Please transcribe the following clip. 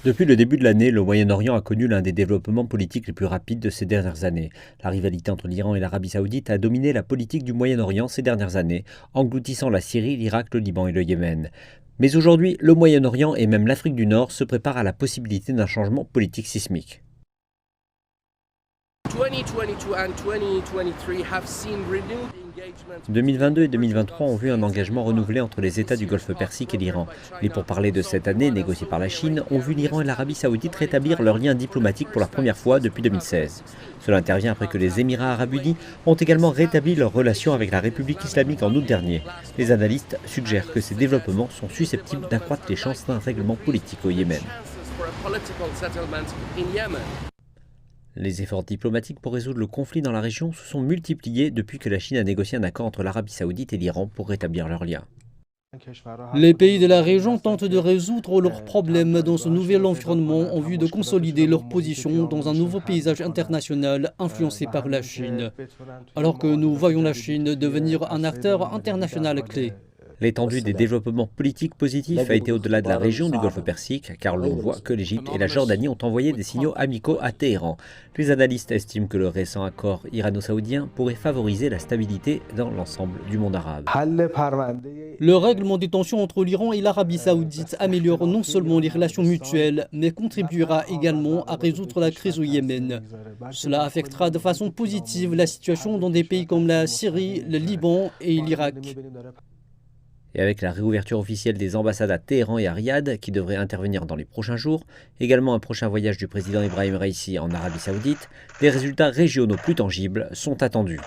Depuis le début de l'année, le Moyen-Orient a connu l'un des développements politiques les plus rapides de ces dernières années. La rivalité entre l'Iran et l'Arabie saoudite a dominé la politique du Moyen-Orient ces dernières années, engloutissant la Syrie, l'Irak, le Liban et le Yémen. Mais aujourd'hui, le Moyen-Orient et même l'Afrique du Nord se préparent à la possibilité d'un changement politique sismique. 2022 et 2023 ont vu un engagement renouvelé entre les États du Golfe Persique et l'Iran. Les pourparlers de cette année, négociés par la Chine, ont vu l'Iran et l'Arabie saoudite rétablir leurs liens diplomatiques pour la première fois depuis 2016. Cela intervient après que les Émirats arabes unis ont également rétabli leurs relations avec la République islamique en août dernier. Les analystes suggèrent que ces développements sont susceptibles d'accroître les chances d'un règlement politique au Yémen. Les efforts diplomatiques pour résoudre le conflit dans la région se sont multipliés depuis que la Chine a négocié un accord entre l'Arabie saoudite et l'Iran pour rétablir leurs liens. Les pays de la région tentent de résoudre leurs problèmes dans ce nouvel environnement en vue de consolider leur position dans un nouveau paysage international influencé par la Chine, alors que nous voyons la Chine devenir un acteur international clé. L'étendue des développements politiques positifs a été au-delà de la région du Golfe Persique, car l'on voit que l'Égypte et la Jordanie ont envoyé des signaux amicaux à Téhéran. Les analystes estiment que le récent accord irano-saoudien pourrait favoriser la stabilité dans l'ensemble du monde arabe. Le règlement des tensions entre l'Iran et l'Arabie saoudite améliore non seulement les relations mutuelles, mais contribuera également à résoudre la crise au Yémen. Cela affectera de façon positive la situation dans des pays comme la Syrie, le Liban et l'Irak. Et avec la réouverture officielle des ambassades à Téhéran et à Riyad, qui devrait intervenir dans les prochains jours, également un prochain voyage du président Ebrahim Raïssi en Arabie saoudite, des résultats régionaux plus tangibles sont attendus.